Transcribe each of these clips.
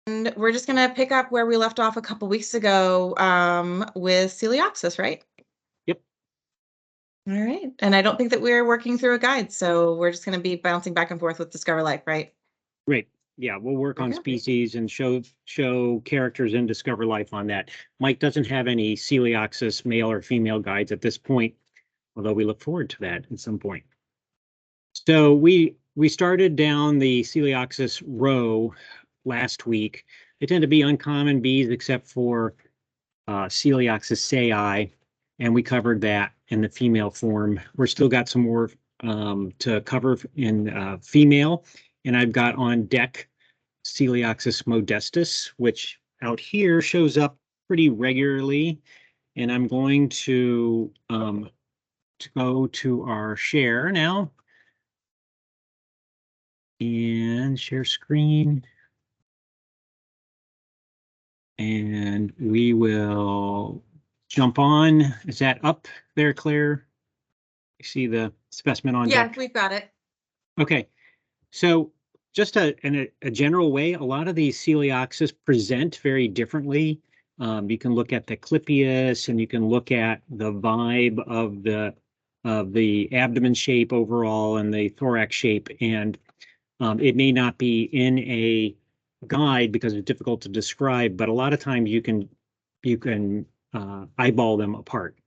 And we're just going to pick up where we left off a couple weeks ago with Coelioxys, right? Yep. All right. And I don't think that we're working through a guide, so we're just going to be bouncing back and forth with Discover Life, right? Great. Yeah, we'll work on Okay. species and show characters in Discover Life on that. Mike doesn't have any Coelioxys male or female guides at this point, although we look forward to that at some point. So we started down the Coelioxys row last week. They tend to be uncommon bees except for Coelioxys sayi, and we covered that in the female form. We're still got some more to cover in female, and I've got on deck Coelioxys modestus, which out here shows up pretty regularly. And I'm going to go to our share now and share screen. And we will jump on. Is that up there, Claire? You see the specimen on deck? Yeah, we've got it. Okay. So just in a general way, a lot of these Coelioxys present very differently. You can look at the clypeus, and you can look at the vibe of the abdomen shape overall and the thorax shape, and it may not be in a guide because it's difficult to describe, but a lot of times you can eyeball them apart.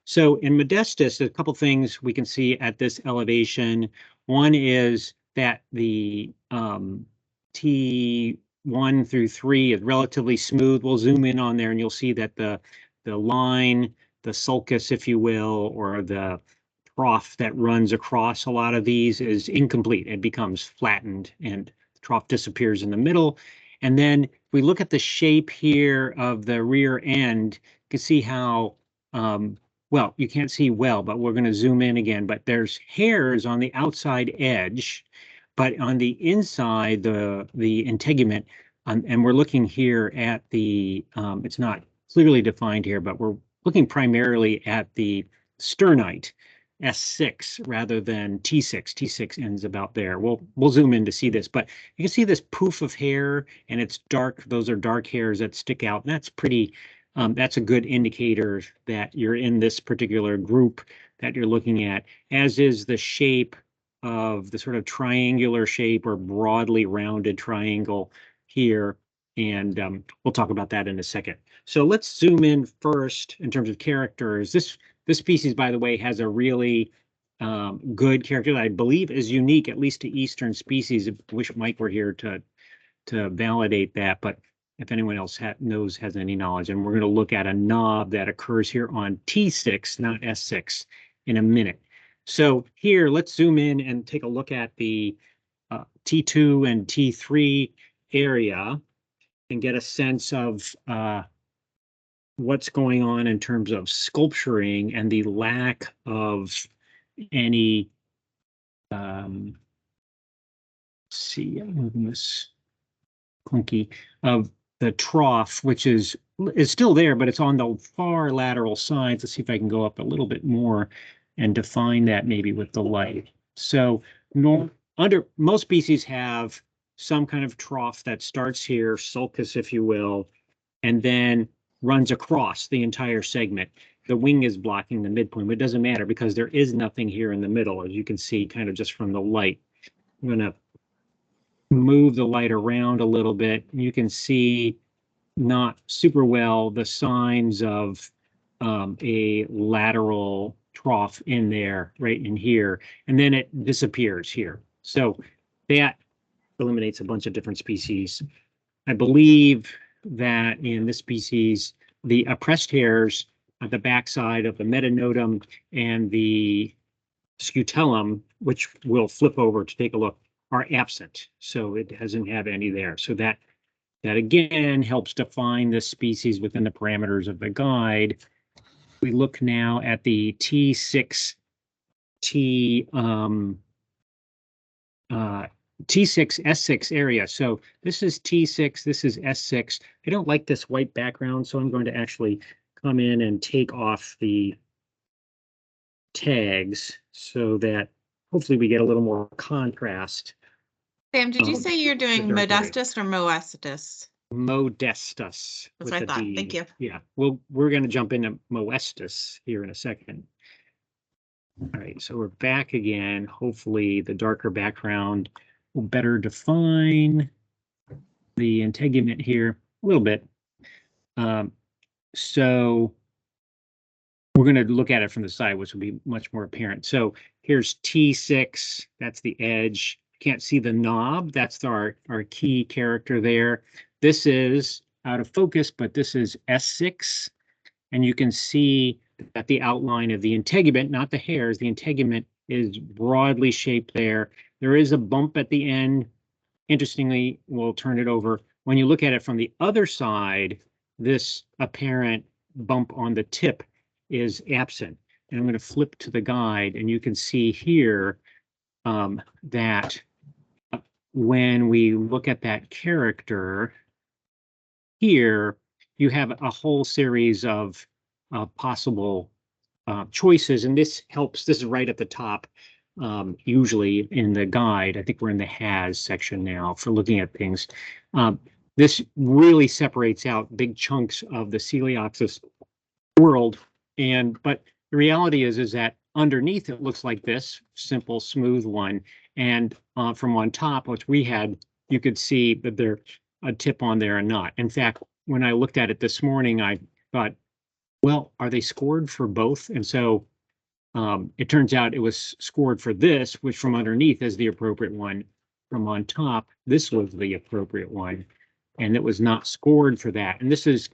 So in modestus, there's a couple things we can see at this elevation. One is that the T1 through 3 is relatively smooth. We'll zoom in on there and you'll see that the line, the sulcus, if you will, or the trough that runs across a lot of these is incomplete. It becomes flattened and the trough disappears in the middle. And then we look at the shape here of the rear end, you can see how well, you can't see well, but we're going to zoom in again. But there's hairs on the outside edge, but on the inside, the integument, and we're looking here at the, it's not clearly defined here, but we're looking primarily at the sternite, S6 rather than T6. T6 ends about there. We'll zoom in to see this, but you can see this poof of hair, and it's dark. Those are dark hairs that stick out, and that's pretty. That's a good indicator that you're in this particular group that you're looking at, as is the shape of the sort of triangular shape or broadly rounded triangle here. And we'll talk about that in a second. So let's zoom in first in terms of characters. This species, by the way, has a really good character that I believe is unique, at least to Eastern species. I wish Mike were here to validate that, but if anyone else has any knowledge. And we're going to look at a knob that occurs here on T6, not S6, in a minute. So here, let's zoom in and take a look at the T2 and T3 area and get a sense of what's going on in terms of sculpturing and the lack of any, let's see, I'm moving this clunky, of the trough, which is still there, but it's on the far lateral sides. Let's see if I can go up a little bit more and define that maybe with the light. So under most species have some kind of trough that starts here, sulcus, if you will, and then runs across the entire segment. The wing is blocking the midpoint, but it doesn't matter because there is nothing here in the middle, as you can see kind of just from the light. I'm going to move the light around a little bit. You can see not super well the signs of a lateral trough in there, right in here, and then it disappears here. So that eliminates a bunch of different species. I believe that in this species, the oppressed hairs at the backside of the metanotum and the scutellum, which we'll flip over to take a look, are absent. So it doesn't have any there. So that again helps define this species within the parameters of the guide. We look now at the T6 S6 area. So this is T6, this is S6. I don't like this white background, so I'm going to actually come in and take off the tags so that hopefully we get a little more contrast. Sam, did you say you're doing modestus or moestus? That's modestus with what I a thought. Thank D. you. Yeah, we're going to jump into moestus here in a second. All right, so we're back again. Hopefully the darker background will better define the integument here a little bit. So we're going to look at it from the side, which will be much more apparent. So here's T6, that's the edge. Can't see the knob, that's our key character there. This is out of focus, but this is S6. And you can see that the outline of the integument, not the hairs, the integument is broadly shaped there. There is a bump at the end. Interestingly, we'll turn it over. When you look at it from the other side, this apparent bump on the tip is absent. And I'm going to flip to the guide, and you can see here that when we look at that character here, you have a whole series of possible choices, and this helps. This is right at the top, usually in the guide. I think we're in the has section now for looking at things. This really separates out big chunks of the Coelioxys world, but the reality is that underneath it looks like this simple, smooth one, and from on top, which we had, you could see that there's a tip on there and not. In fact, when I looked at it this morning, I thought, well, are they scored for both? And so it turns out it was scored for this, which from underneath is the appropriate one. From on top, this was the appropriate one, and it was not scored for that. And this is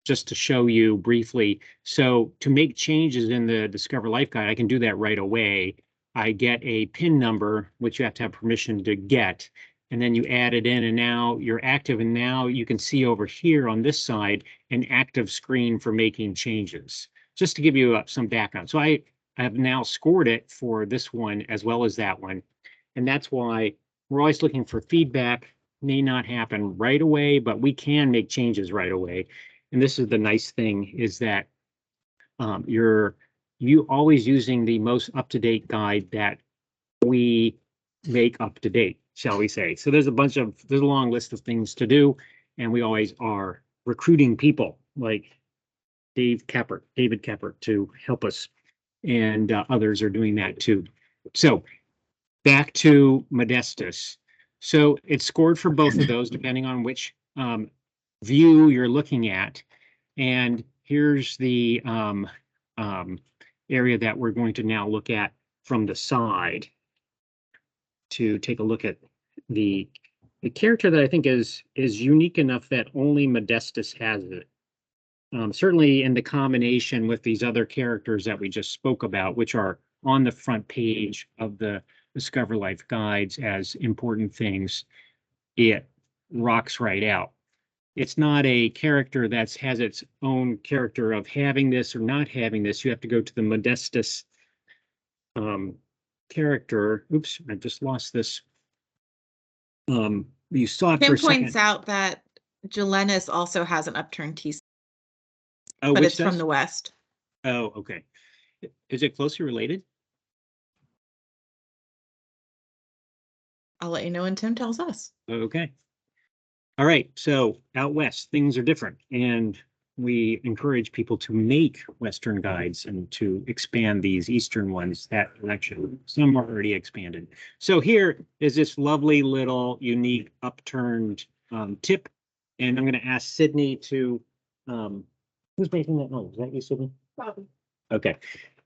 just to show you briefly. So to make changes in the Discover Life Guide, I can do that right away. I get a PIN number, which you have to have permission to get, and then you add it in, and now you're active, and now you can see over here on this side an active screen for making changes, just to give you some background. So I have now scored it for this one as well as that one, and that's why we're always looking for feedback. May not happen right away, but we can make changes right away. And this is the nice thing, is that you're always using the most up-to-date guide that we make up-to-date, shall we say. So there's a long list of things to do, and we always are recruiting people like David Keppert to help us, and others are doing that too. So back to modestus. So it's scored for both of those, depending on which view you're looking at. And here's the area that we're going to now look at from the side to take a look at the character that I think is unique enough that only Modestus has it. Certainly in the combination with these other characters that we just spoke about, which are on the front page of the Discover Life guides as important things, it rocks right out. It's not a character that has its own character of having this or not having this. You have to go to the Modestus character. Oops, I just lost this. You saw it for Tim a second. points out that Gelenus also has an upturned T, Oh, but which it's from the west. Oh, okay. Is it closely related? I'll let you know when Tim tells us. Okay. All right. So out west, things are different, and we encourage people to make Western guides and to expand these Eastern ones that direction. Some are already expanded. So here is this lovely little unique upturned tip, and I'm going to ask Sydney to. Who's making that noise? Is that you, Sydney? Probably. Okay.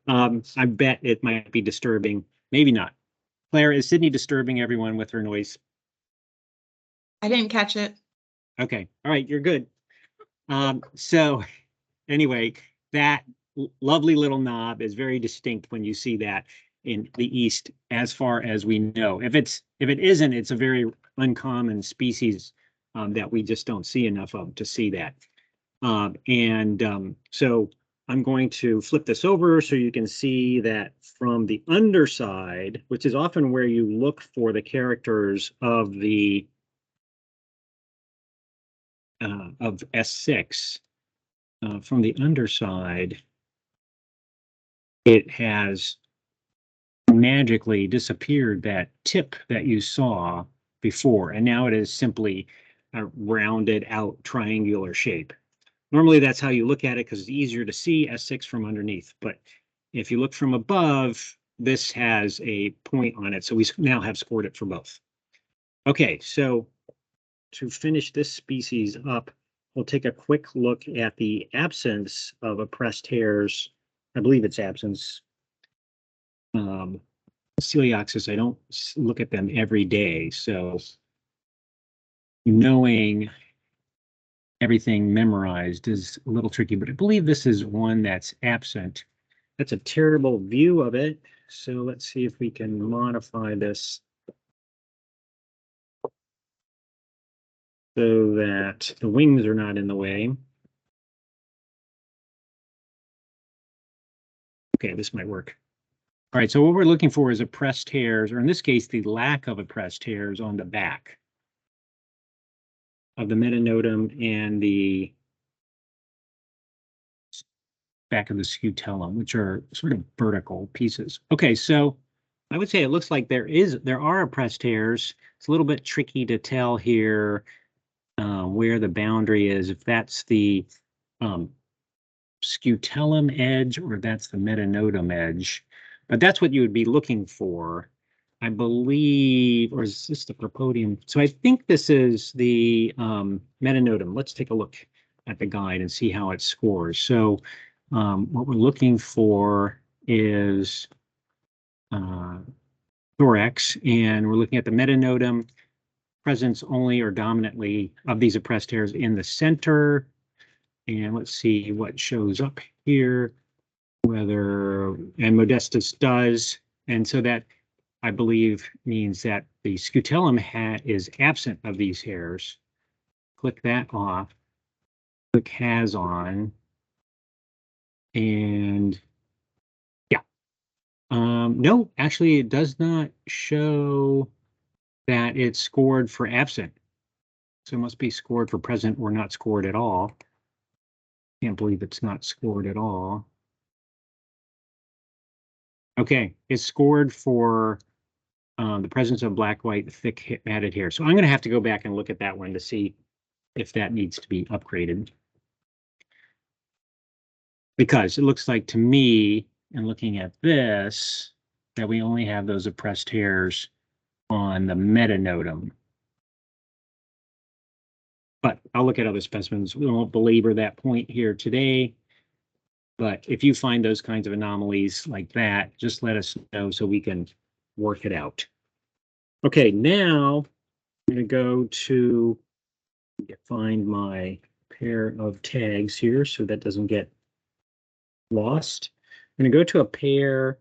I bet it might be disturbing. Maybe not. Claire, is Sydney disturbing everyone with her noise? I didn't catch it. Okay. All right. You're good. So anyway, that lovely little knob is very distinct when you see that in the East, as far as we know. If it isn't, it's a very uncommon species that we just don't see enough of to see that. So I'm going to flip this over so you can see that from the underside, which is often where you look for the characters of the of S6, from the underside, it has magically disappeared that tip that you saw before, and now it is simply a rounded out triangular shape. Normally that's how you look at it because it's easier to see S6 from underneath. But if you look from above, this has a point on it. So we now have scored it for both. Okay, so to finish this species up, we'll take a quick look at the absence of oppressed hairs. I believe it's absence. Coelioxys, I don't look at them every day, so knowing everything memorized is a little tricky, but I believe this is one that's absent. That's a terrible view of it, so let's see if we can modify this so that the wings are not in the way. Okay, this might work. All right, so what we're looking for is oppressed hairs, or in this case, the lack of oppressed hairs on the back of the metanotum and the back of the scutellum, which are sort of vertical pieces. Okay, so I would say it looks like there are oppressed hairs. It's a little bit tricky to tell here where the boundary is, if that's the scutellum edge or that's the metanotum edge. But that's what you would be looking for, I believe, or is this the propodium? So I think this is the metanotum. Let's take a look at the guide and see how it scores. So what we're looking for is thorax, and we're looking at the metanotum, presence only or dominantly of these oppressed hairs in the center. And let's see what shows up here, and modestus does. And so that, I believe, means that the scutellum is absent of these hairs. Click that off, click has on, and yeah. No, actually, it does not show that it's scored for absent. So it must be scored for present or not scored at all. Can't believe it's not scored at all. Okay, it's scored for the presence of black, white, thick matted hair. So I'm going to have to go back and look at that one to see if that needs to be upgraded. Because it looks like to me, and looking at this, that we only have those oppressed hairs on the metanotum. But I'll look at other specimens. We won't belabor that point here today. But if you find those kinds of anomalies like that, just let us know so we can work it out. Okay, now I'm going to go to find my pair of tags here so that doesn't get lost. I'm going to go to a pair,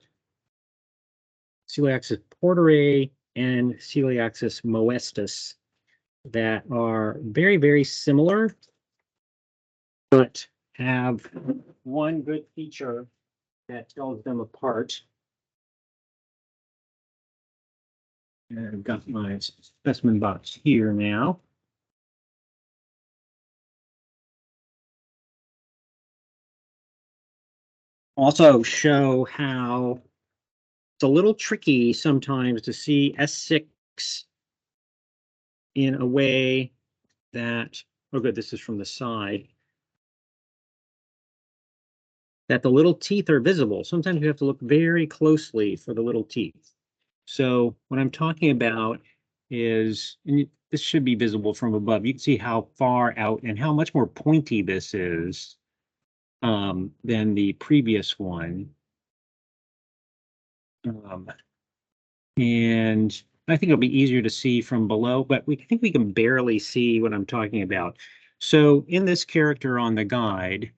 Coelioxys porterae and Coelioxys moestus, that are very, very similar, but have one good feature that tells them apart. And I've got my specimen box here now. Also show how it's a little tricky sometimes to see S6 in a way that, oh good, this is from the side, that the little teeth are visible. Sometimes you have to look very closely for the little teeth. So what I'm talking about is, and this should be visible from above, you can see how far out and how much more pointy this is than the previous one. And I think it'll be easier to see from below, but I think we can barely see what I'm talking about. So in this character on the guide,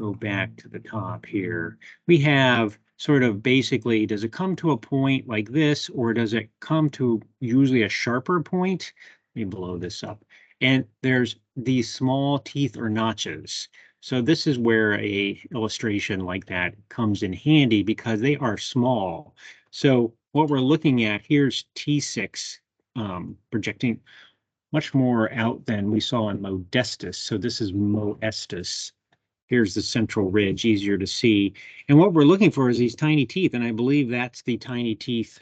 go back to the top here, we have sort of basically, does it come to a point like this, or does it come to usually a sharper point? Let me blow this up. And there's these small teeth or notches. So this is where a illustration like that comes in handy because they are small. So what we're looking at here's T6 projecting much more out than we saw in modestus. So this is moestus. Here's the central ridge, easier to see. And what we're looking for is these tiny teeth, and I believe that's the tiny tooth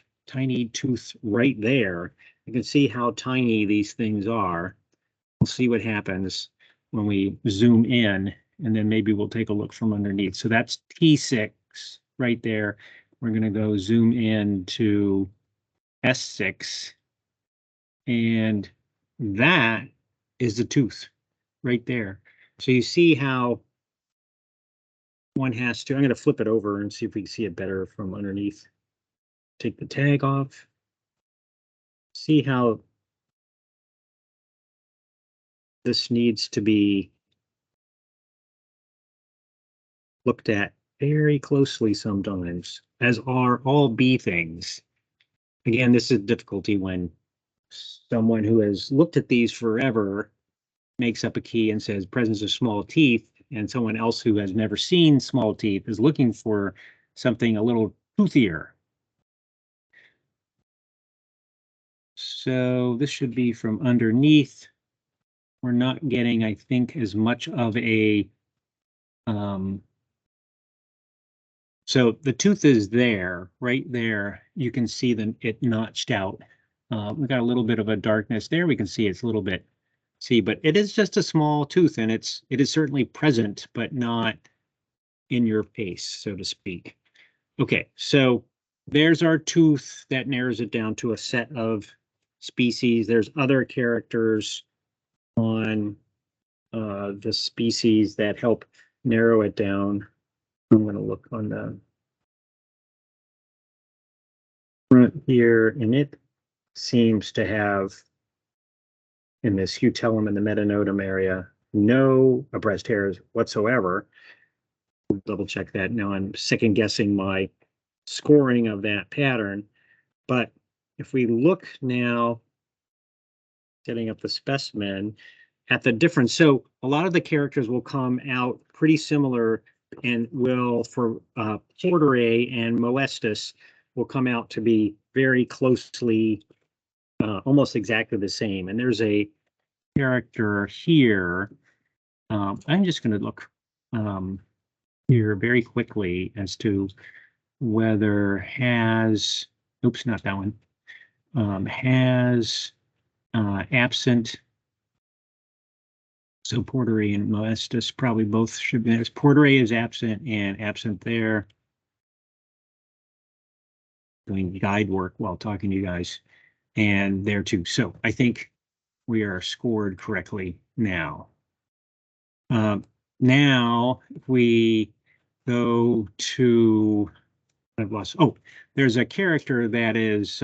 right there. You can see how tiny these things are. we'll see what happens when we zoom in, and then maybe we'll take a look from underneath. So that's T6 right there. We're going to go zoom in to S6, and that is the tooth right there. So you see how one has to, I'm going to flip it over and see if we can see it better from underneath. Take the tag off. See how this needs to be looked at very closely sometimes, as are all bee things. Again, this is a difficulty when someone who has looked at these forever makes up a key and says presence of small teeth, and someone else who has never seen small teeth is looking for something a little toothier. So this should be from underneath. We're not getting, I think, as much of a so the tooth is there, right there. You can see it notched out. We got a little bit of a darkness there. We can see it's a little bit, but it is just a small tooth, and it is certainly present, but not in your face, so to speak. Okay, so there's our tooth that narrows it down to a set of species. There's other characters on the species that help narrow it down. I'm going to look on the front here, and it seems to have, in this hutellum and the metanotum area, no abreast hairs whatsoever. We'll double check that. Now I'm second guessing my scoring of that pattern. But if we look now, setting up the specimen at the difference, so a lot of the characters will come out pretty similar, and will, for porterae and moestus, will come out to be very closely, almost exactly the same. And there's a character here. I'm just going to look here very quickly as to whether has, oops, not that one, has absent. So porterae and moestus probably both should be. Porterae is absent and absent there. Doing guide work while talking to you guys, and there too. So I think we are scored correctly now. Now, if we go to, I've lost, oh, there's a character that is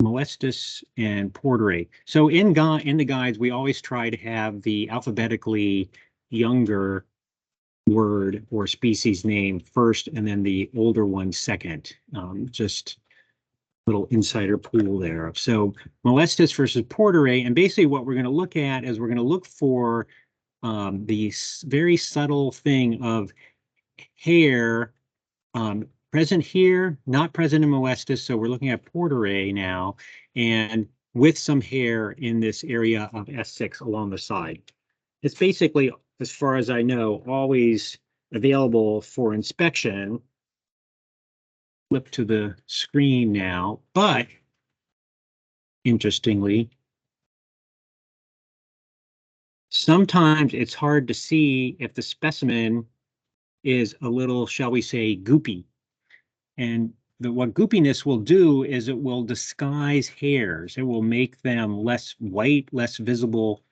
moestus and porterae. So in the guides, we always try to have the alphabetically younger word or species name first, and then the older one second. Just little insider pool there. So moestus versus porterae, and basically what we're going to look at is we're going to look for the very subtle thing of hair present here, not present in moestus. So we're looking at porterae now, and with some hair in this area of S6 along the side. It's basically, as far as I know, always available for inspection. Flip to the screen now, but interestingly, sometimes it's hard to see if the specimen is a little, shall we say, goopy. And what goopiness will do is it will disguise hairs. It will make them less white, less visible.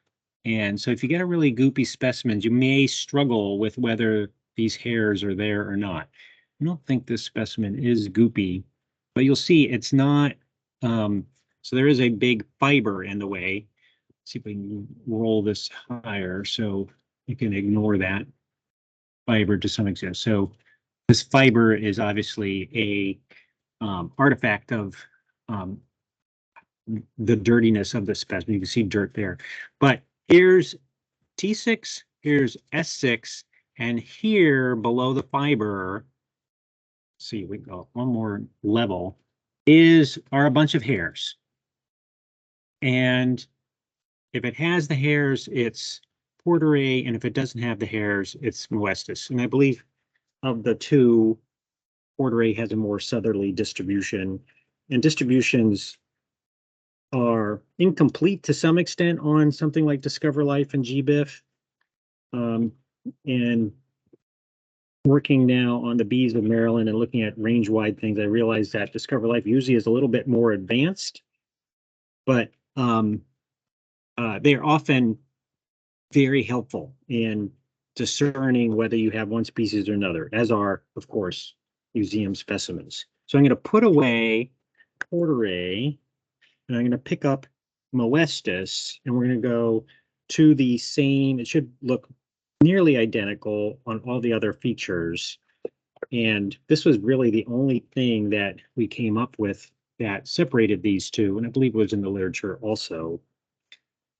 And so if you get a really goopy specimen, you may struggle with whether these hairs are there or not. I don't think this specimen is goopy, but you'll see it's not. So there is a big fiber in the way. Let's see if we can roll this higher so you can ignore that fiber to some extent. So this fiber is obviously a artifact of the dirtiness of the specimen. You can see dirt there. But here's T6, here's S6, and here below the fiber, see, we go one more level, are a bunch of hairs. And if it has the hairs, it's porterae, and if it doesn't have the hairs, it's moestus. And I believe of the two, porterae has a more southerly distribution, and distributions are incomplete to some extent on something like Discover Life and GBIF. And working now on the bees of Maryland and looking at range-wide things, I realized that Discover Life usually is a little bit more advanced, but they're often very helpful in discerning whether you have one species or another, as are, of course, museum specimens. So I'm going to put away porterae, and I'm going to pick up moestus, and we're going to go to the same, it should look nearly identical on all the other features. And this was really the only thing that we came up with that separated these two, and I believe it was in the literature also.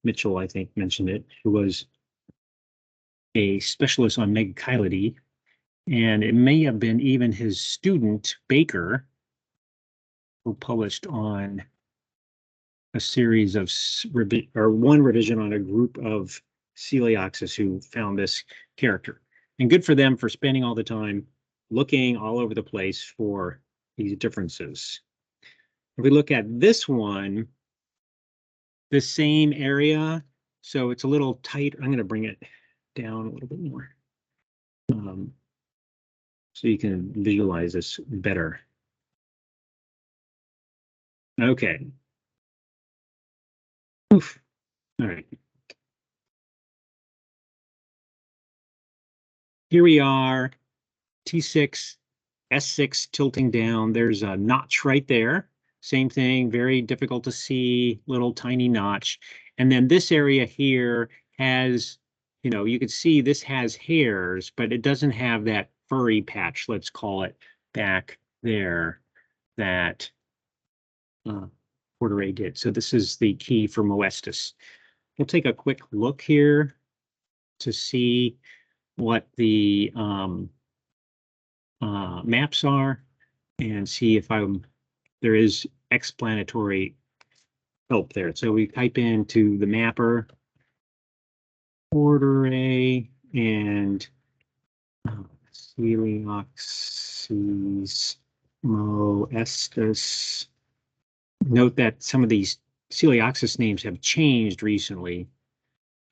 Mitchell, I think, mentioned it, who was a specialist on megachilidae, and it may have been even his student, Baker, who published on a series of one revision on a group of Coelioxys who found this character. And good for them for spending all the time looking all over the place for these differences. If we look at this one, the same area, so it's a little tight. I'm going to bring it down a little bit more so you can visualize this better. Okay. Oof. All right. Here we are, T6, S6 tilting down. There's a notch right there. Same thing, very difficult to see, little tiny notch. And then this area here has, you can see this has hairs, but it doesn't have that furry patch, let's call it, back there that porterae did. So this is the key for moestus. We'll take a quick look here to see what the maps are and see if there is explanatory help there. So we type into the mapper porterae and Coelioxys moestus. Note that some of these Coelioxys names have changed recently.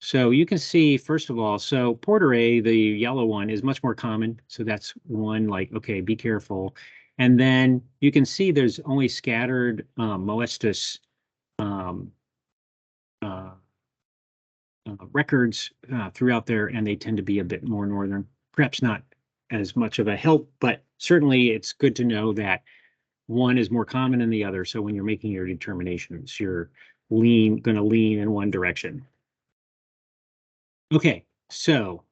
So you can see, first of all, so porterae, the yellow one, is much more common. So that's one, like, okay, be careful. And then you can see there's only scattered moestus records throughout there, and they tend to be a bit more northern. Perhaps not as much of a help, but certainly it's good to know that one is more common than the other. So when you're making your determinations, you're going to lean in one direction. Okay, so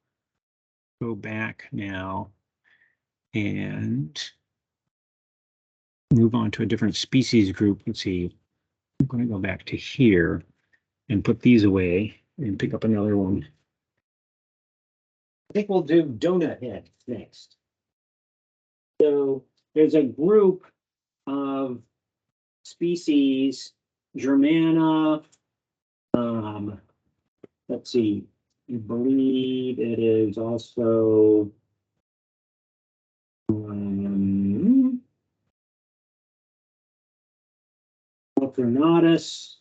go back now and move on to a different species group. Let's see, I'm going to go back to here and put these away and pick up another one. I think we'll do donut head next. So there's a group of species, Germana, let's see, I believe it is also alternatus,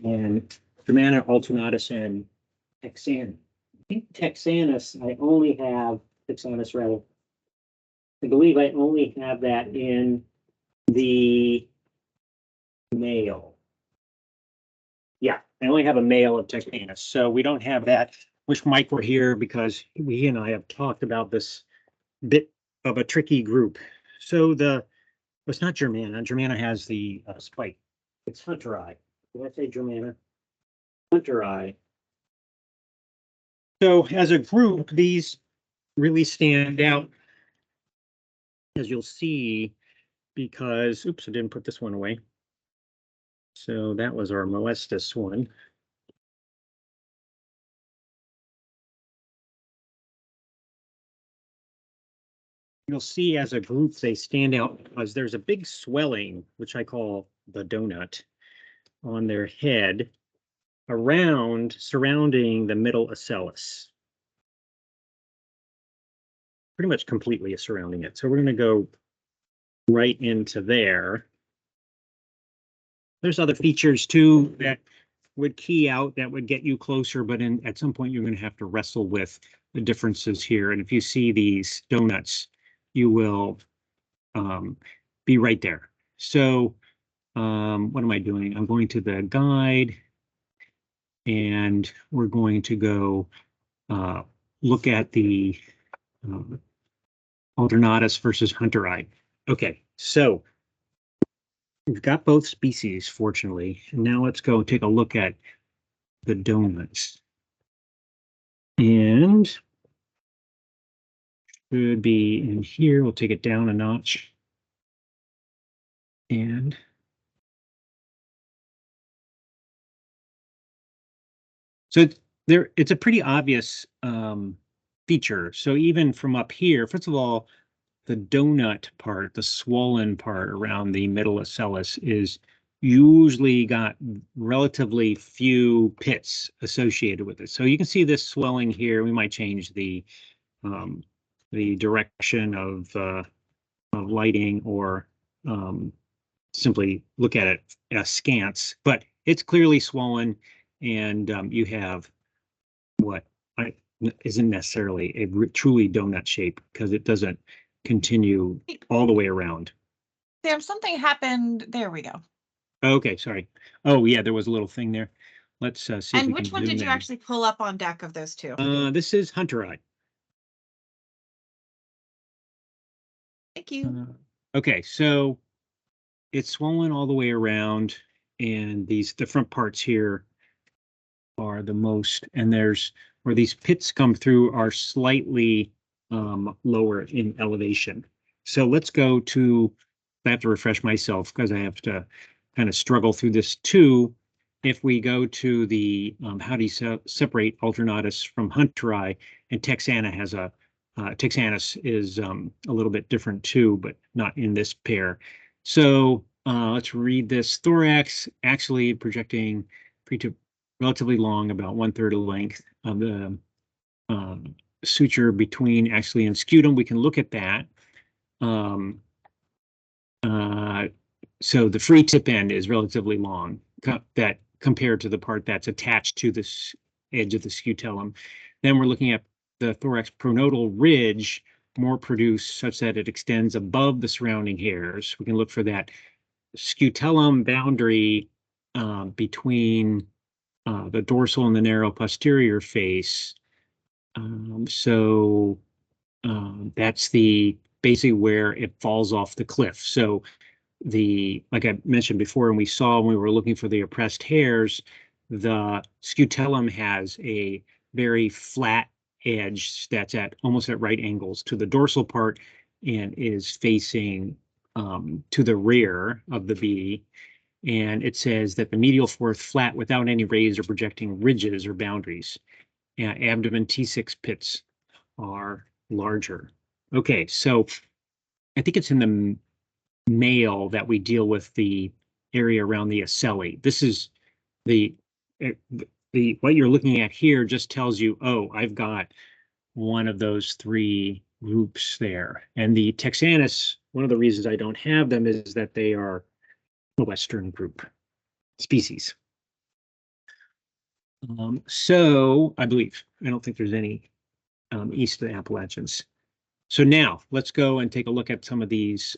and Germana, alternatus, and Texana. I think Texanus, I only have Texanus rather. I believe I only have that in the male. Yeah, I only have a male of Texanus, so we don't have that. Wish Mike were here because he and I have talked about this bit of a tricky group. So it's not Germana. Germana has the spike. It's hunteri. Did I say Germana? Hunteri. So as a group, these really stand out, as you'll see, because, oops, I didn't put this one away. So that was our moestus one. You'll see as a group, they stand out because there's a big swelling, which I call the donut, on their head surrounding the middle ocellus. Pretty much completely surrounding it. So we're going to go right into there. There's other features too that would key out that would get you closer, but at some point you're going to have to wrestle with the differences here. And if you see these donuts, you will be right there. So what am I doing? I'm going to the guide, and we're going to go look at the alternatus versus hunteri. Okay, so we've got both species, fortunately. And now let's go take a look at the donuts. And should be in here. We'll take it down a notch. And so it's a pretty obvious feature. So even from up here, first of all, the donut part, the swollen part around the middle ocellus is usually got relatively few pits associated with it. So you can see this swelling here. We might change the direction of lighting, or simply look at it askance, but it's clearly swollen, and you have what isn't necessarily a truly donut shape, because it doesn't continue all the way around. Sam, something happened. There we go. Okay, sorry. Oh yeah, there was a little thing there. Let's see. And which one did you actually pull up on deck of those two? This is hunteri. Thank you. Okay, so it's swollen all the way around, and the front parts here are the most, and there's where these pits come through are slightly lower in elevation. So let's go to, I have to refresh myself because I have to kind of struggle through this too. If we go to the how do you separate alternatus from hunteri, and texana has a texanus is a little bit different too, but not in this pair. So let's read this. Thorax actually projecting relatively long, about 1/3 of the length of the suture between axilla and scutum. We can look at that. So the free tip end is relatively long, that compared to the part that's attached to this edge of the scutellum. Then we're looking at the thorax pronotal ridge, more produced such that it extends above the surrounding hairs. We can look for that scutellum boundary between the dorsal and the narrow posterior face. That's basically where it falls off the cliff. So like I mentioned before, and we saw when we were looking for the oppressed hairs, the scutellum has a very flat edge that's almost at right angles to the dorsal part, and is facing to the rear of the bee. And it says that the medial fourth flat without any raised or projecting ridges or boundaries. Abdomen T6 pits are larger. Okay, so I think it's in the male that we deal with the area around the ocelli. This is what you're looking at here just tells you, oh, I've got one of those three groups there. And the texanus, one of the reasons I don't have them is that they are a Western group species. So I believe, I don't think there's any east of the Appalachians. So now let's go and take a look at some of these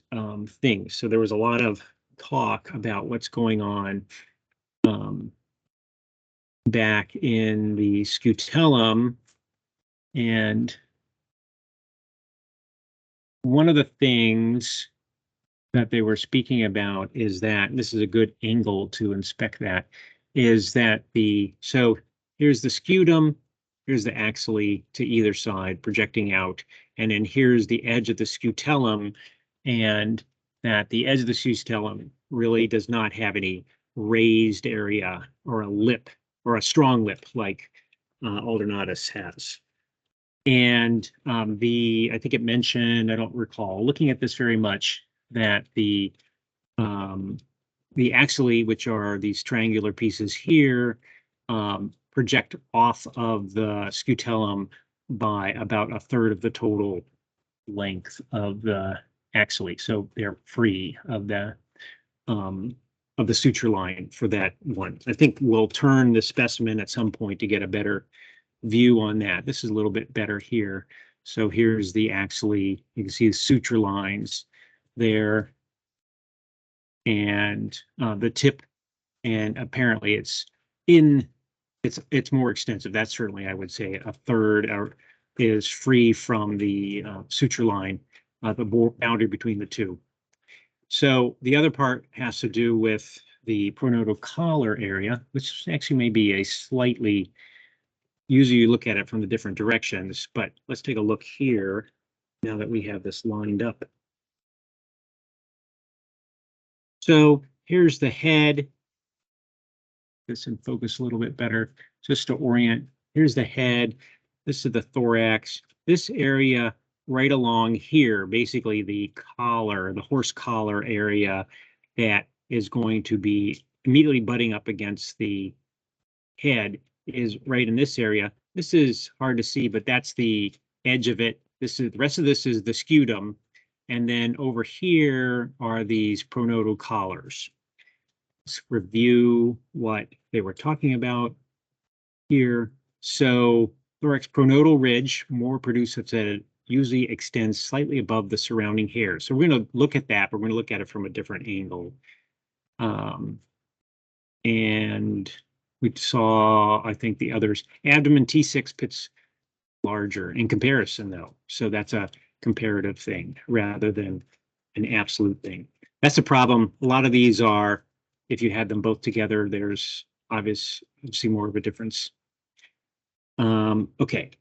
things. So there was a lot of talk about what's going on back in the scutellum. And one of the things that they were speaking about is that, and this is a good angle to inspect that, is that so here's the scutum, here's the axillae to either side projecting out, and then here's the edge of the scutellum, and that the edge of the scutellum really does not have any raised area or a lip or a strong lip like alternatus has. And I think it mentioned, I don't recall looking at this very much, that the axillae, which are these triangular pieces here, project off of the scutellum by about 1/3 of the total length of the axillae. So they're free of the of the suture line for that one. I think we'll turn the specimen at some point to get a better view on that. This is a little bit better here. So here's the you can see the suture lines there and the tip, and apparently it's more extensive. That's certainly, I would say, a third is free from the suture line, the boundary between the two. So the other part has to do with the pronotal collar area, which actually may be a slightly, usually you look at it from the different directions, but let's take a look here now that we have this lined up. So here's the head. This in focus a little bit better, just to orient. Here's the head. This is the thorax. This area right along here, basically the collar, the horse collar area that is going to be immediately butting up against the head is right in this area. This is hard to see, but that's the edge of it. This is the rest of this is the scutum. And then over here are these pronotal collars. Let's review what they were talking about here. So thorax pronotal ridge, more producive, that it usually extends slightly above the surrounding hair. So we're going to look at that, but we're going to look at it from a different angle. And we saw, I think, the others. Abdomen T6 pit's larger in comparison, though. So that's a comparative thing rather than an absolute thing. That's the problem. A lot of these are, if you had them both together, there's obviously more of a difference. Okay.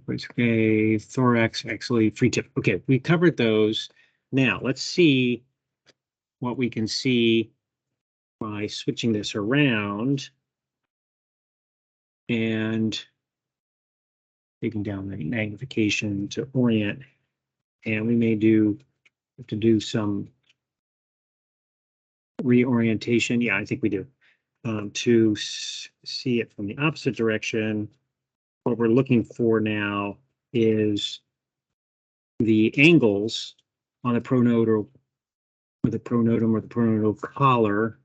Okay, thorax, actually, free tip. Okay, we covered those. Now let's see what we can see by switching this around and taking down the magnification to orient. And we may have to do some reorientation. Yeah, I think we do. To see it from the opposite direction. What we're looking for now is the angles on the pronotal, or the pronotum, or the pronotal collar.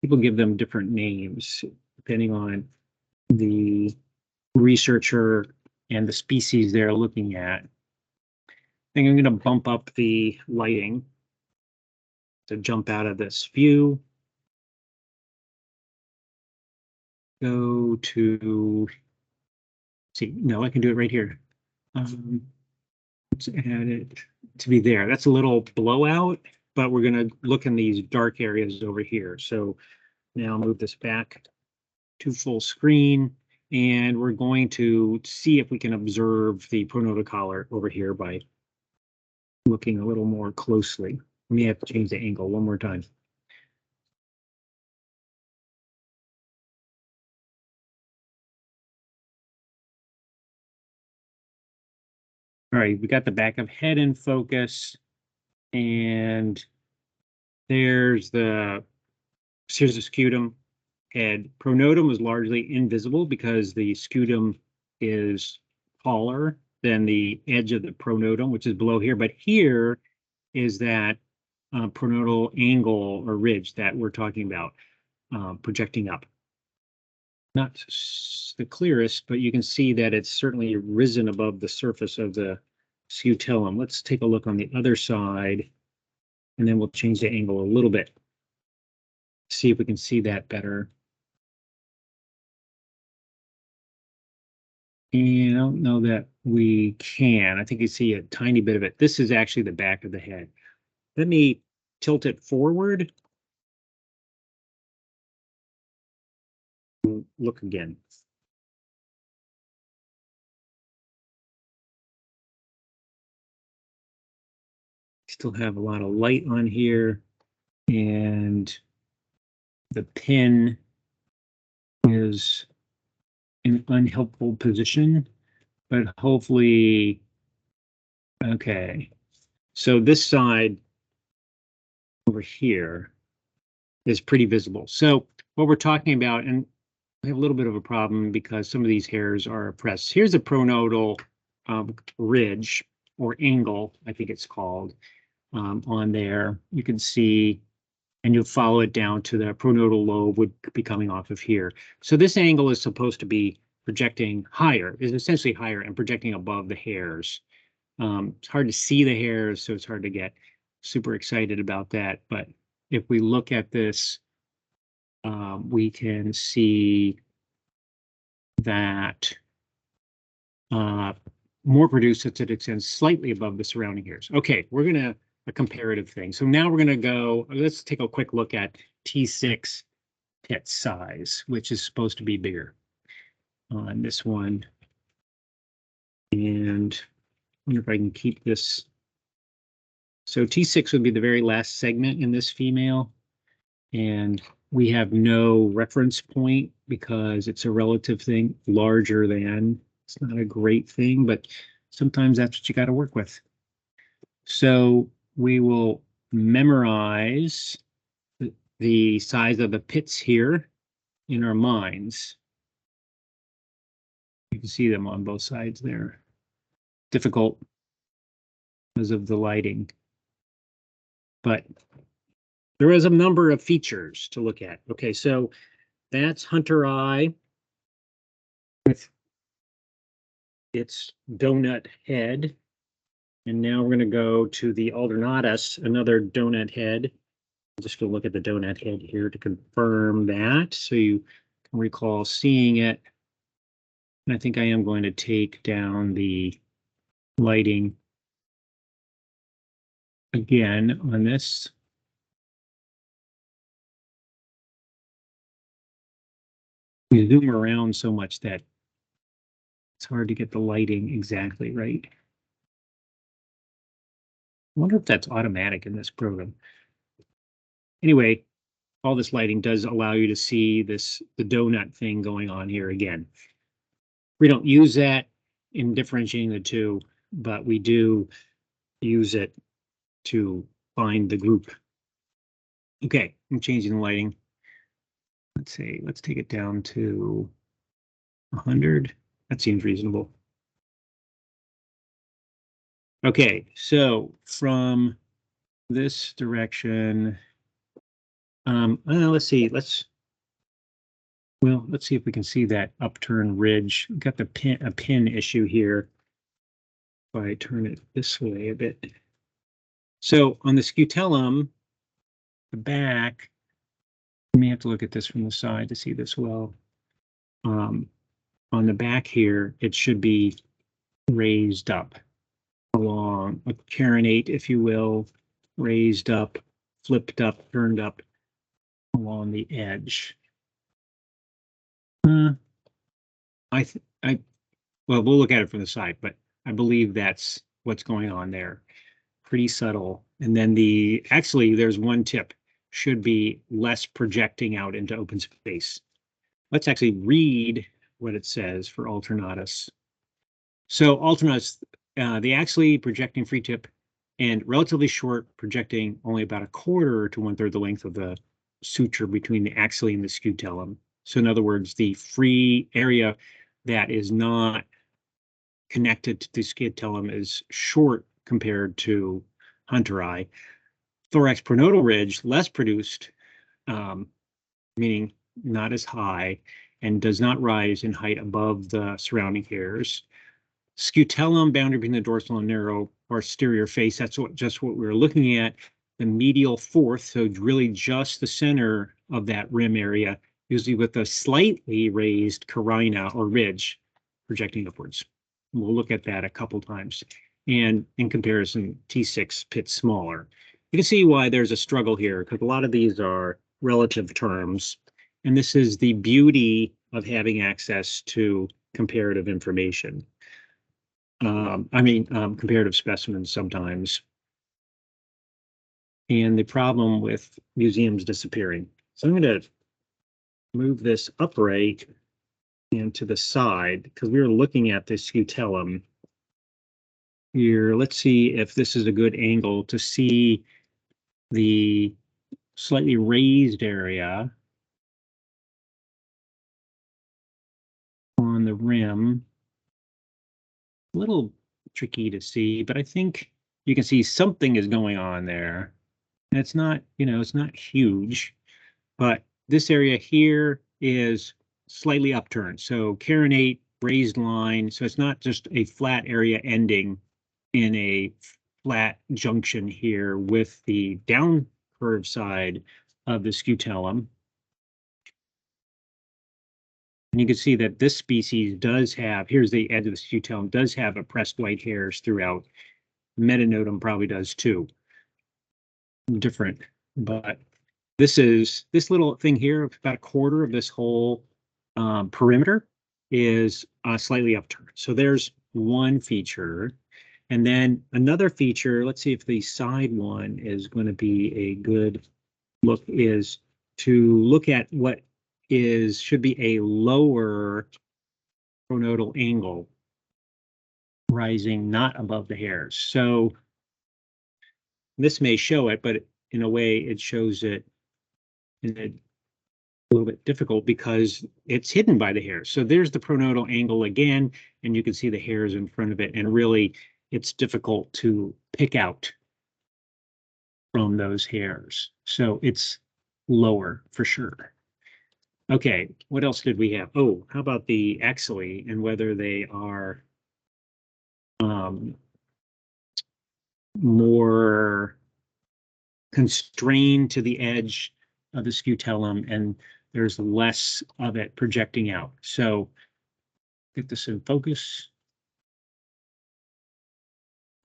People give them different names depending on the researcher and the species they're looking at. I think I'm going to bump up the lighting to jump out of this view. Go to, see, no, I can do it right here. Let's add it to be there. That's a little blowout, but we're going to look in these dark areas over here. So now I'll move this back to full screen, and we're going to see if we can observe the pronotal collar over here by looking a little more closely. We may have to change the angle one more time. All right, we got the back of head in focus, and here's the scutum head. Pronotum is largely invisible because the scutum is taller than the edge of the pronotum, which is below here. But here is that pronotal angle or ridge that we're talking about, projecting up. Not the clearest, but you can see that it's certainly risen above the surface of the scutellum. Let's take a look on the other side, and then we'll change the angle a little bit. See if we can see that better. And I don't know that we can. I think you see a tiny bit of it. This is actually the back of the head. Let me tilt it forward. Look again. Still have a lot of light on here, and the pin is in an unhelpful position, but hopefully, okay. So this side over here is pretty visible. So what we're talking about, and we have a little bit of a problem because some of these hairs are oppressed. Here's a pronotal ridge or angle, I think it's called. on there. You can see, and you'll follow it down to the pronotal lobe would be coming off of here. So this angle is supposed to be projecting higher, is essentially higher and projecting above the hairs. It's hard to see the hairs, so it's hard to get super excited about that. But if we look at this, we can see that more produced as it extends slightly above the surrounding hairs. Okay, we're gonna a comparative thing. So now we're gonna go, let's take a quick look at T6 pit size, which is supposed to be bigger on this one. And I wonder if I can keep this. So T6 would be the very last segment in this female. And we have no reference point because it's a relative thing, larger than. It's not a great thing, but sometimes that's what you got to work with. So we will memorize the size of the pits here in our minds. You can see them on both sides there. Difficult because of the lighting, but there is a number of features to look at. Okay, so that's hunteri with its donut head. And now we're going to go to the alternatus, another donut head. I'm just going to look at the donut head here to confirm that, so you can recall seeing it. And I think I am going to take down the lighting again on this. We zoom around so much that it's hard to get the lighting exactly right. I wonder if that's automatic in this program. Anyway, all this lighting does allow you to see the donut thing going on here again. We don't use that in differentiating the two, but we do use it to find the group. Okay, I'm changing the lighting. Let's see, let's take it down to 100. That seems reasonable. Okay, so from this direction, let's see, let's see if we can see that upturned ridge. We've got the pin issue here. If I turn it this way a bit. So on the scutellum, the back, you may have to look at this from the side to see this well. On the back here, it should be raised up along a carinate, if you will, raised up, flipped up, turned up along the edge. Well, we'll look at it from the side, but I believe that's what's going on there. Pretty subtle. And then actually there's one tip, should be less projecting out into open space. Let's actually read what it says for alternatus. So alternatus, the axially projecting free tip and relatively short, projecting only about 1/4 to 1/3 the length of the suture between the axially and the scutellum. So in other words, the free area that is not connected to the scutellum is short compared to hunteri. Thorax pronotal ridge, less produced, meaning not as high, and does not rise in height above the surrounding hairs. Scutellum, boundary between the dorsal and narrow posterior face, that's just what we were looking at. The medial fourth, so really just the center of that rim area, usually with a slightly raised carina or ridge projecting upwards. We'll look at that a couple times. And in comparison, T6 pit's smaller. You can see why there's a struggle here, because a lot of these are relative terms. And this is the beauty of having access to comparative information. Comparative specimens sometimes. And the problem with museums disappearing. So I'm going to move this upright and to the side, because we were looking at this scutellum here. Let's see if this is a good angle to see the slightly raised area on the rim. A little tricky to see, but I think you can see something is going on there. And it's not, it's not huge, but this area here is slightly upturned. So carinate, raised line. So it's not just a flat area ending in a flat junction here with the down curved side of the scutellum. And you can see that this species does have, here's the edge of the scutellum, does have oppressed white hairs throughout. Metanotum probably does too. Different, but this little thing here, about a quarter of this whole perimeter is slightly upturned. So there's one feature. And then another feature, let's see if the side one is going to be a good look, is to look at what should be a lower pronotal angle rising not above the hairs. So this may show it, but in a way it shows it in a little bit difficult because it's hidden by the hairs. So there's the pronotal angle again, and you can see the hairs in front of it, and really it's difficult to pick out from those hairs. So it's lower for sure. Okay, what else did we have? Oh, how about the axillae and whether they are more constrained to the edge of the scutellum, and there's less of it projecting out. So get this in focus.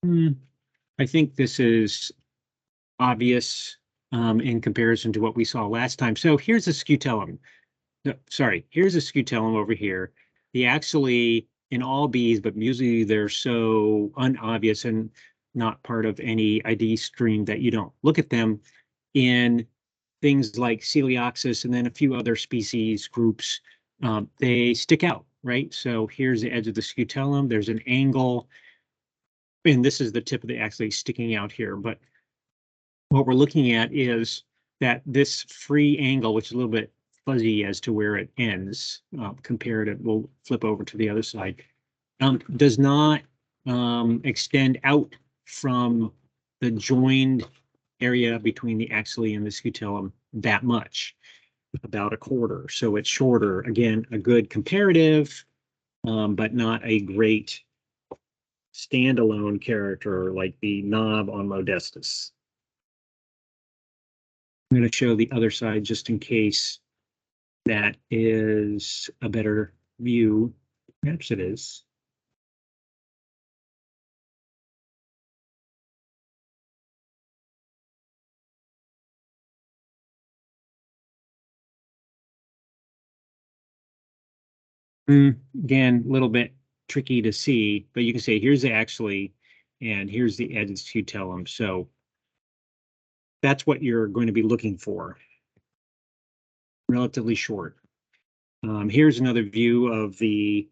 I think this is obvious in comparison to what we saw last time. So here's a scutellum. No, sorry, here's a scutellum over here. The axillae in all bees, but usually they're so unobvious and not part of any ID stream that you don't look at them. In things like Coelioxys and then a few other species groups, they stick out, right? So here's the edge of the scutellum. There's an angle, and this is the tip of the axillae sticking out here. But what we're looking at is that this free angle, which is a little bit fuzzy as to where it ends, comparative, we'll flip over to the other side, does not extend out from the joined area between the axillae and the scutellum that much, about a quarter. So it's shorter. Again, a good comparative, but not a great standalone character like the knob on modestus. I'm going to show the other side just in case that is a better view. Perhaps it is. Again, a little bit tricky to see, but you can say here's the axillae and here's the edge of the scutellum. So that's what you're going to be looking for. Relatively short. Here's another view of the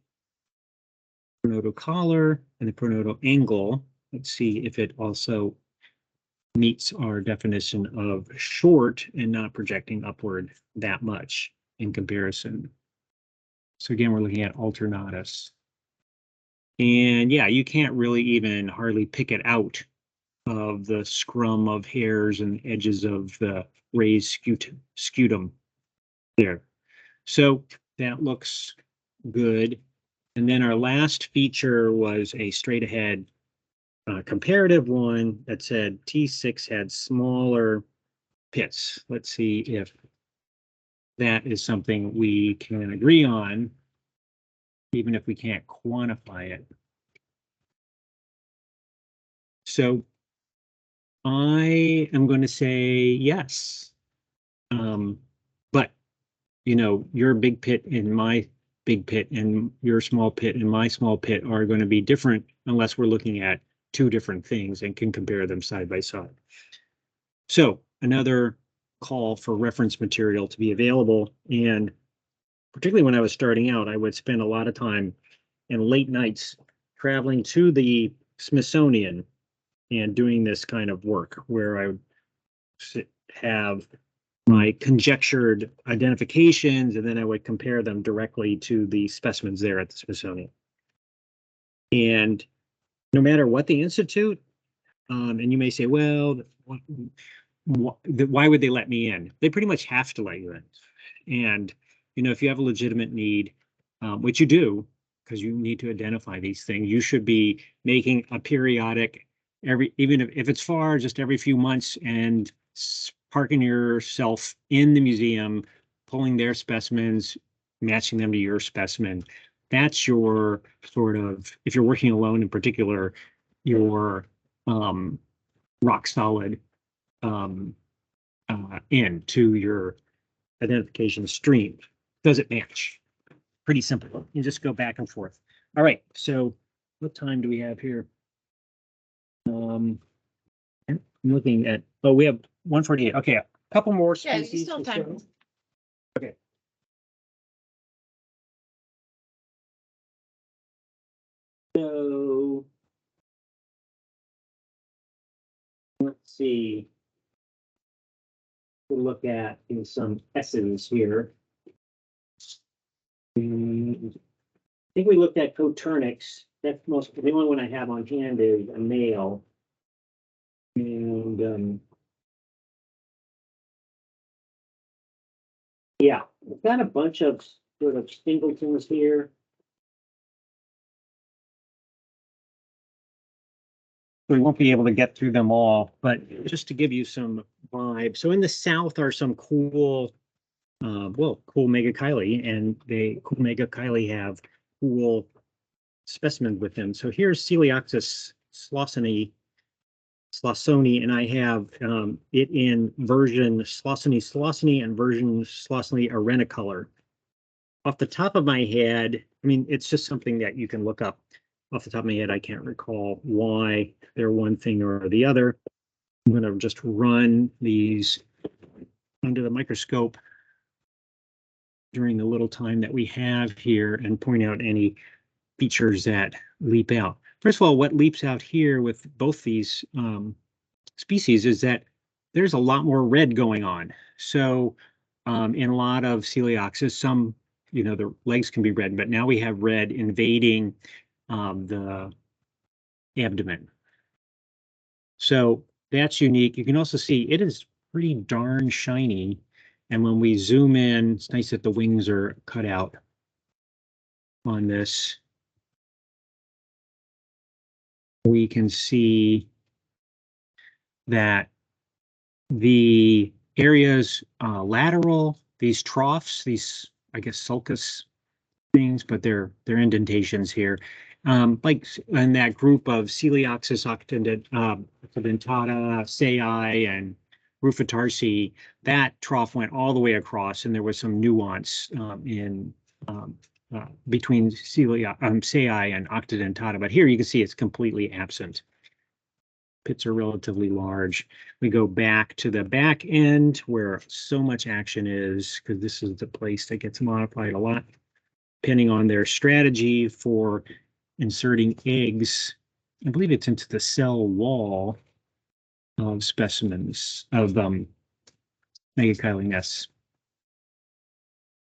pronotal collar and the pronotal angle. Let's see if it also meets our definition of short and not projecting upward that much in comparison. So again, we're looking at alternatus. And yeah, you can't really even hardly pick it out of the scrum of hairs and edges of the raised scutum there. So that looks good. And then our last feature was a straight ahead comparative one that said T6 had smaller pits. Let's see if that is something we can agree on, even if we can't quantify it. So I am going to say yes. But, your big pit and my big pit and your small pit and my small pit are going to be different unless we're looking at two different things and can compare them side by side. So another call for reference material to be available. And particularly when I was starting out, I would spend a lot of time and late nights traveling to the Smithsonian and doing this kind of work where I would have my conjectured identifications, and then I would compare them directly to the specimens there at the Smithsonian. And no matter what the institute, And you may say, well, why would they let me in? They pretty much have to let you in. And, if you have a legitimate need, which you do, because you need to identify these things, you should be making a periodic, even if it's far, just every few months, and parking yourself in the museum, pulling their specimens, matching them to your specimen. That's your sort of, if you're working alone in particular, your rock solid into your identification stream. Does it match? Pretty simple. You just go back and forth. All right. So what time do we have here? I'm looking at, oh, we have 1:48. Okay. A couple more Yeah, you species. still have time. Okay. So let's see. We'll look at in some S's here. I think we looked at Coturnix. That's the only one I have on hand is a male. And yeah, we've got a bunch of sort of singletons here. We won't be able to get through them all, but just to give you some vibe. So in the south are some cool, cool megachile, and cool megachile have cool specimens with them. So here's Coelioxys slossoni, and I have it in version slossoni and version slossoni arenicolor. Off the top of my head, I mean, it's just something that you can look up. Off the top of my head, I can't recall why they're one thing or the other. I'm going to just run these under the microscope during the little time that we have here and point out any features that leap out. First of all, what leaps out here with both these species is that there's a lot more red going on. So in a lot of Coelioxys, some, the legs can be red, but now we have red invading the abdomen. So that's unique. You can also see it is pretty darn shiny. And when we zoom in, it's nice that the wings are cut out on this. We can see that the areas lateral, these troughs, these, I guess, sulcus things, but they're indentations here. Like in that group of Coelioxys occidentata, Sei, and rufitarsi, that trough went all the way across, and there was some nuance in between Sei and occidentata. But here you can see it's completely absent. Pits are relatively large. We go back to the back end where so much action is, because this is the place that gets modified a lot, depending on their strategy for inserting eggs. I believe it's into the cell wall of specimens of megachile nests.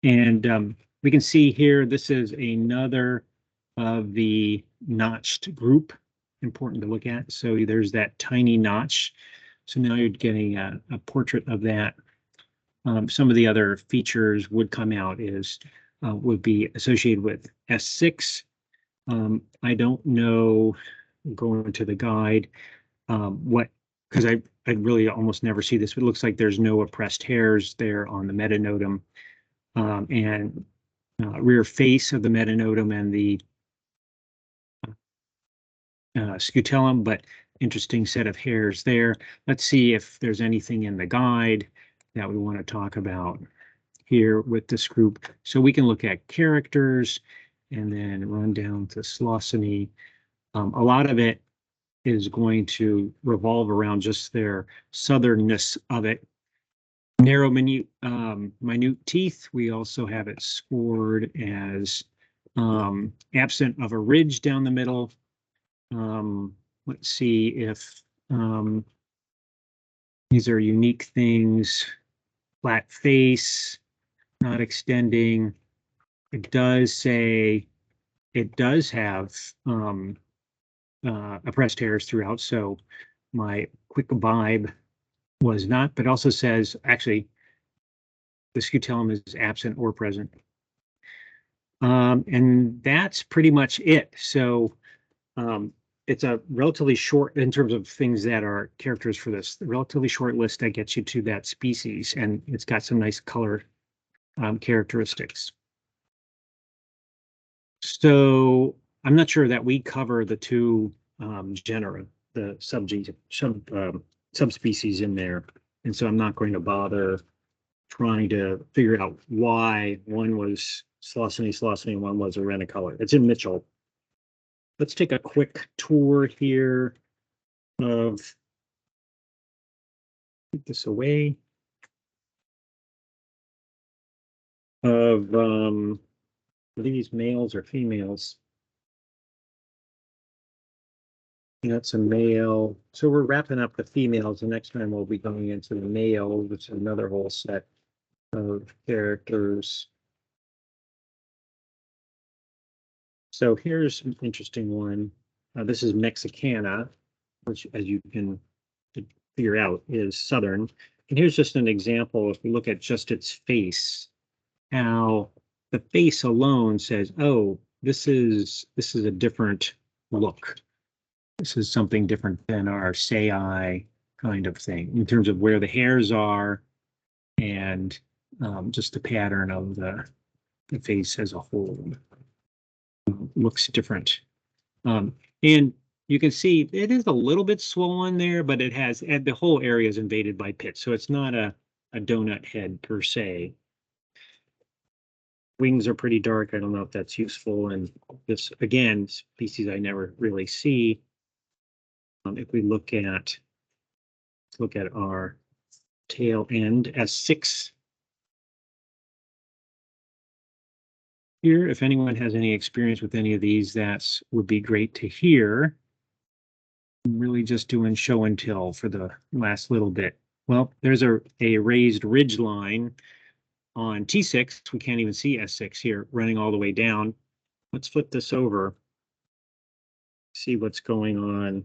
And we can see here, this is another of the notched group, important to look at. So there's that tiny notch. So now you're getting a portrait of that. Some of the other features would come out would be associated with S6. I don't know, going to the guide, because I really almost never see this, but it looks like there's no oppressed hairs there on the metanotum and rear face of the metanotum and the scutellum, but interesting set of hairs there. Let's see if there's anything in the guide that we want to talk about here with this group. So we can look at characters and then run down to slossoni. A lot of it is going to revolve around just their southernness of it. Narrow, minute teeth. We also have it scored as absent of a ridge down the middle. Let's see if these are unique things. Flat face, not extending. It does say it does have oppressed hairs throughout, so my quick vibe was not, but also says actually the scutellum is absent or present. And that's pretty much it. So it's a relatively short, in terms of things that are characters for this, relatively short list that gets you to that species, and it's got some nice color characteristics. So I'm not sure that we cover the two genera, the subspecies in there, and so I'm not going to bother trying to figure out why one was slossoni, and one was a renicolor. It's in Mitchell. Let's take a quick tour here of, get this away, of are these males or females? That's a male. So we're wrapping up the females. The next time we'll be going into the male, which is another whole set of characters. So here's an interesting one. This is Mexicana, which, as you can figure out, is southern. And here's just an example. If we look at just its face, how the face alone says, "Oh, this is a different look. This is something different than our sei kind of thing in terms of where the hairs are and just the pattern of the face as a whole looks different." And you can see it is a little bit swollen there, but it has, and the whole area is invaded by pits, so it's not a donut head per se. Wings are pretty dark. I don't know if that's useful. And this, again, species I never really see. If we look at our tail end S6 here. If anyone has any experience with any of these, that would be great to hear. I'm really just doing show and tell for the last little bit. Well, there's a raised ridge line on T6. We can't even see S6 here running all the way down. Let's flip this over. See what's going on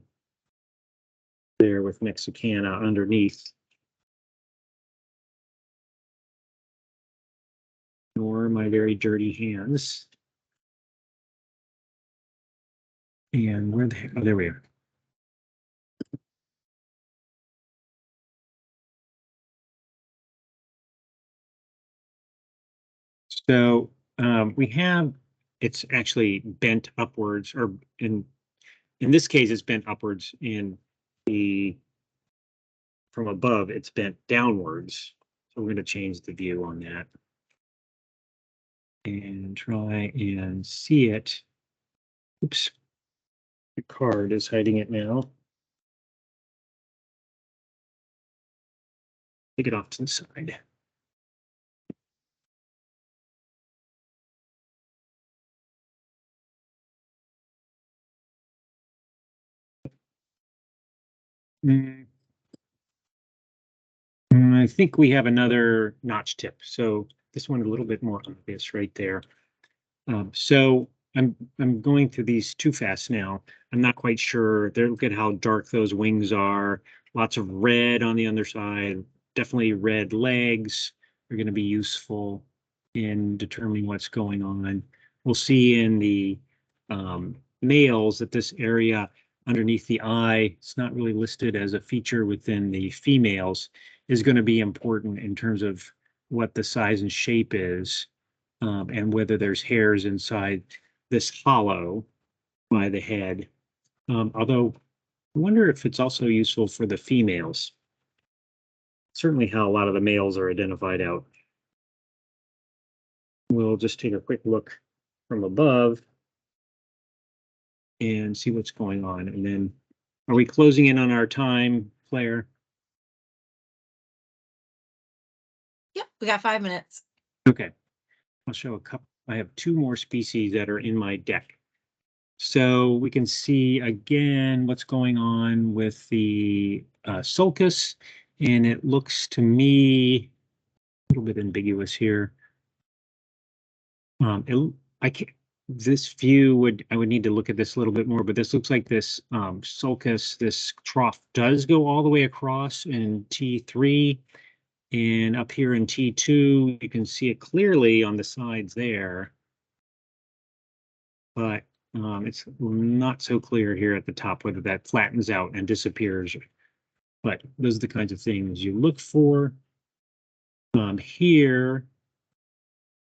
there with Mexicana underneath. Ignore my very dirty hands. And where the heck? Oh, there we are. So we have, it's actually bent upwards, or in this case, it's bent upwards. In the, from above, it's bent downwards. So we're going to change the view on that and try and see it. Oops, the card is hiding it now. Take it off to the side. I think we have another notch tip. So this one a little bit more obvious right there. So I'm going through these too fast now. I'm not quite sure. Look at how dark those wings are. Lots of red on the underside. Definitely red legs are going to be useful in determining what's going on. We'll see in the males that this area underneath the eye, it's not really listed as a feature within the females, is going to be important in terms of what the size and shape is, and whether there's hairs inside this hollow by the head. Although I wonder if it's also useful for the females. Certainly how a lot of the males are identified out. We'll just take a quick look from above and see what's going on. And then, are we closing in on our time, Claire? Yep, we got 5 minutes. Okay, I'll show a couple. I have 2 more species that are in my deck. So we can see again what's going on with the sulcus, and it looks to me a little bit ambiguous here. I can't. this view I would need to look at this a little bit more, but this looks like this sulcus, this trough does go all the way across in T3, and up here in T2, you can see it clearly on the sides there, but it's not so clear here at the top whether that flattens out and disappears. But those are the kinds of things you look for. Here,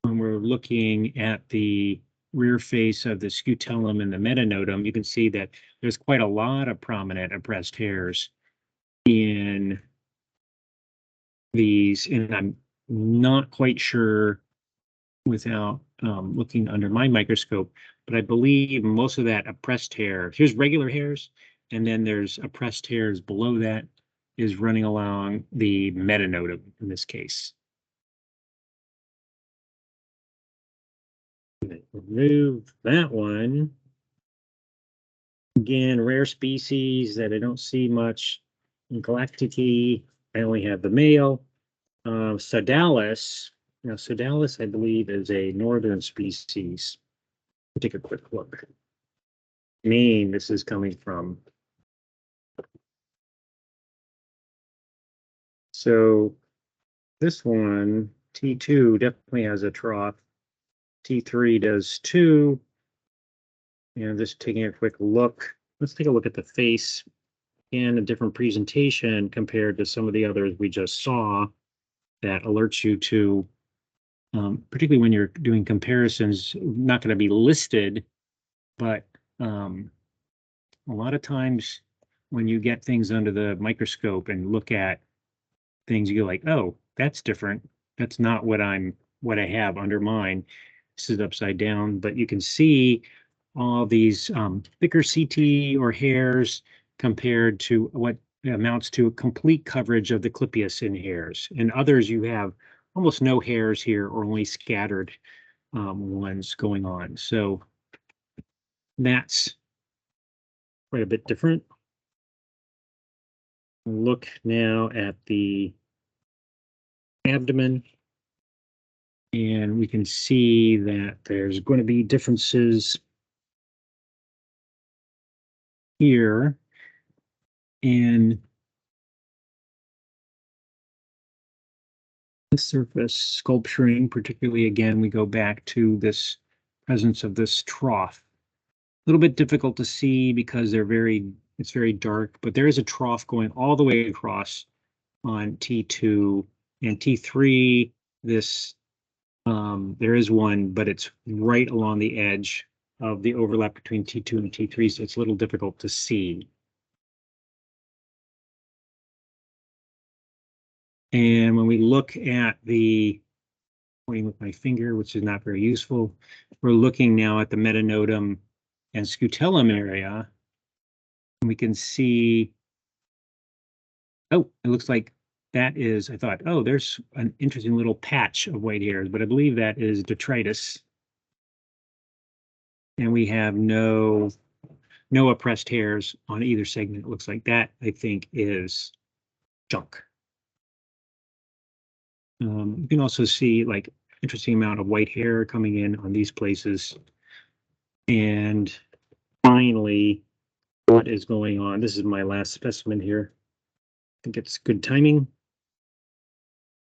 when we're looking at the rear face of the scutellum and the metanotum, you can see that there's quite a lot of prominent oppressed hairs in these, and I'm not quite sure without looking under my microscope, but I believe most of that oppressed hair, here's regular hairs, and then there's oppressed hairs below that is running along the metanotum in this case. Remove that one. Again, rare species that I don't see much. In Galacticae, I only have the male. Sodalis. Now, sodalis, I believe, is a northern species. Take a quick look. Maine, this is coming from. So this one, T2, definitely has a trough. T3 does too. And just taking a quick look. Let's take a look at the face and a different presentation compared to some of the others we just saw that alerts you to, particularly when you're doing comparisons, not going to be listed, but a lot of times when you get things under the microscope and look at things, you go like, oh, that's different. That's not what I have under mine. This is upside down, but you can see all these thicker CT or hairs compared to what amounts to a complete coverage of the clypeus in hairs. In others, you have almost no hairs here or only scattered ones going on. So that's quite a bit different. Look now at the abdomen, and we can see that there's going to be differences here in the surface sculpturing, particularly again, we go back to this presence of this trough. A little bit difficult to see because it's very dark, but there is a trough going all the way across on T2 and T3. There is one, but it's right along the edge of the overlap between T2 and T3, so it's a little difficult to see. And when we look at pointing with my finger, which is not very useful, we're looking now at the metanotum and scutellum area. And we can see, oh, it looks like that is, I thought, oh, there's an interesting little patch of white hairs, but I believe that is detritus. And we have no oppressed hairs on either segment. It looks like that, I think, is junk. You can also see like interesting amount of white hair coming in on these places. And finally, what is going on? This is my last specimen here. I think it's good timing.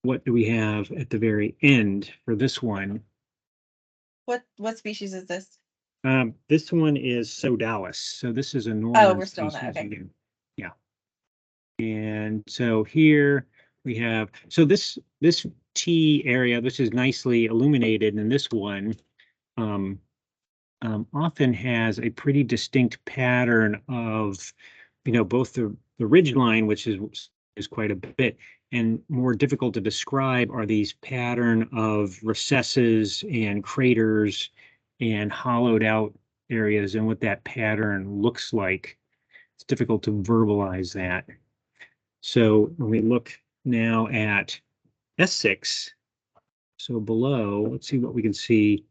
What do we have at the very end for this one? What species is this? This one is sodalis. So this is a Oh, northern we're still on species that. Okay. again. Yeah. And so here we have, so this T area, this is nicely illuminated, and this one often has a pretty distinct pattern of, both the ridge line, which is quite a bit, and more difficult to describe are these pattern of recesses and craters and hollowed out areas, and what that pattern looks like. It's difficult to verbalize that. So when we look now at S6, so below, let's see what we can see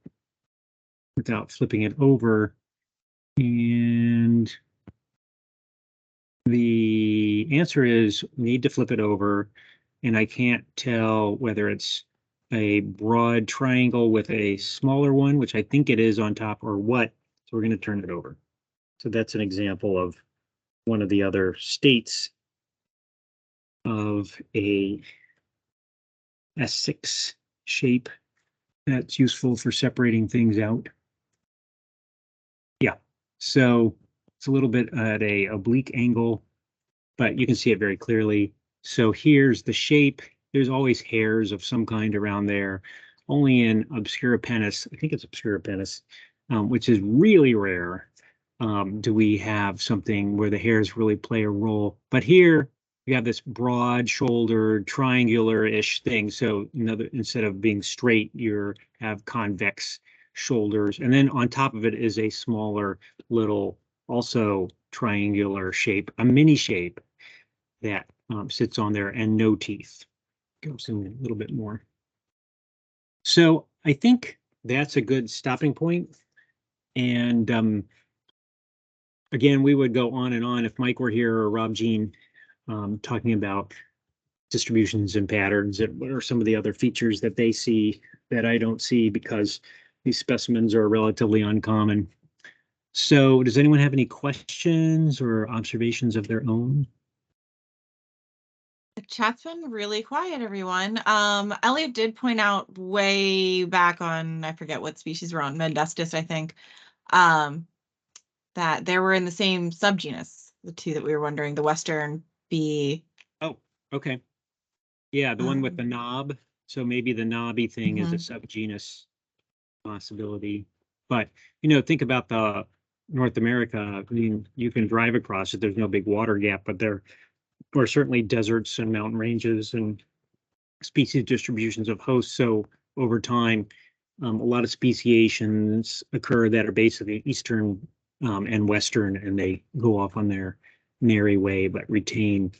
without flipping it over. And the answer is we need to flip it over, and I can't tell whether it's a broad triangle with a smaller one, which I think it is on top or what. So we're going to turn it over. So that's an example of one of the other states of a S6 shape that's useful for separating things out. Yeah, so it's a little bit at a oblique angle, but you can see it very clearly. So here's the shape. There's always hairs of some kind around there. Only in obscuripennis, I think it's obscuripennis, which is really rare. Do we have something where the hairs really play a role? But here we have this broad-shouldered, triangular-ish thing. So instead of being straight, you have convex shoulders, and then on top of it is a smaller little, also triangular shape, a mini shape that sits on there, and no teeth. Goes in a little bit more. So I think that's a good stopping point. And again, we would go on and on if Mike were here or Rob Jean talking about distributions and patterns and what are some of the other features that they see that I don't see because these specimens are relatively uncommon. So does anyone have any questions or observations of their own? The chat's been really quiet, everyone. Elliot did point out way back on, I forget what species we're on, modestus, I think, that they were in the same subgenus, the two that we were wondering, the Western bee. Oh, okay. Yeah, the one with the knob. So maybe the knobby thing is a subgenus possibility. But, think about the North America. I mean, you can drive across it. There's no big water gap, but there are certainly deserts and mountain ranges and species distributions of hosts. So over time, a lot of speciations occur that are basically eastern and western, and they go off on their merry way, but retain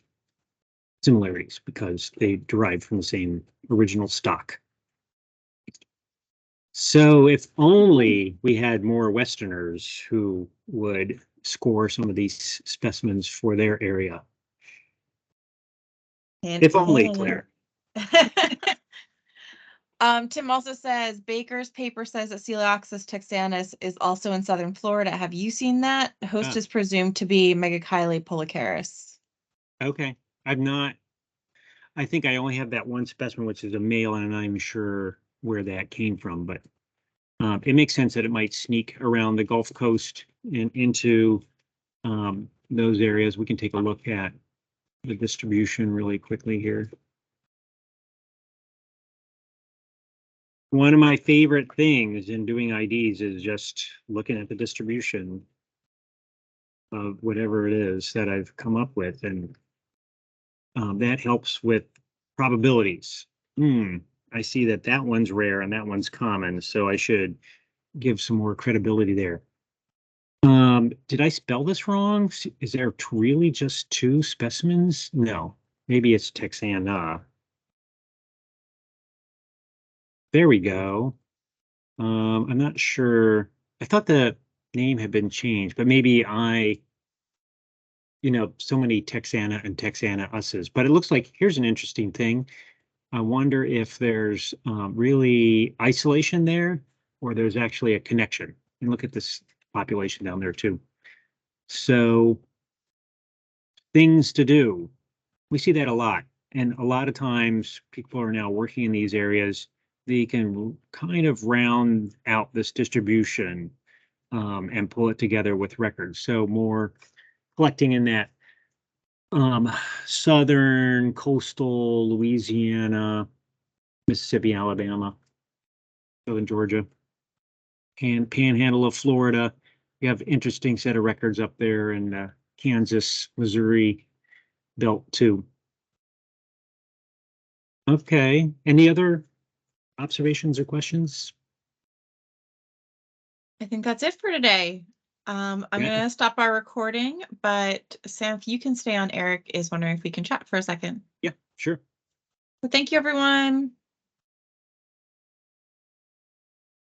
similarities because they derive from the same original stock. So if only we had more Westerners who would score some of these specimens for their area. If only, Claire. Tim also says Baker's paper says that Coelioxys texanus is also in southern Florida. Have you seen that? The host is presumed to be Megachile pollicaris. Okay, I've not. I think I only have that one specimen, which is a male, and I'm sure where that came from. But it makes sense that it might sneak around the Gulf Coast and into those areas. We can take a look at the distribution really quickly here. One of my favorite things in doing IDs is just looking at the distribution of whatever it is that I've come up with, and that helps with probabilities. I see that that one's rare and that one's common, so I should give some more credibility there. Did I spell this wrong? Is there really just two specimens? No, maybe it's Texana. There we go. I'm not sure. I thought the name had been changed, but maybe so many Texana and Texana-us's. But it looks like here's an interesting thing. I wonder if there's really isolation there, or there's actually a connection. And look at this population down there too. So things to do. We see that a lot. And a lot of times people are now working in these areas. They can kind of round out this distribution and pull it together with records. So more collecting in that southern coastal Louisiana, Mississippi, Alabama, southern Georgia, and panhandle of Florida. You have interesting set of records up there in Kansas, Missouri belt too. Okay, any other observations or questions? I think that's it for today. I'm going to stop our recording, but Sam, if you can stay on, Eric is wondering if we can chat for a second. Yeah, sure. So thank you, everyone.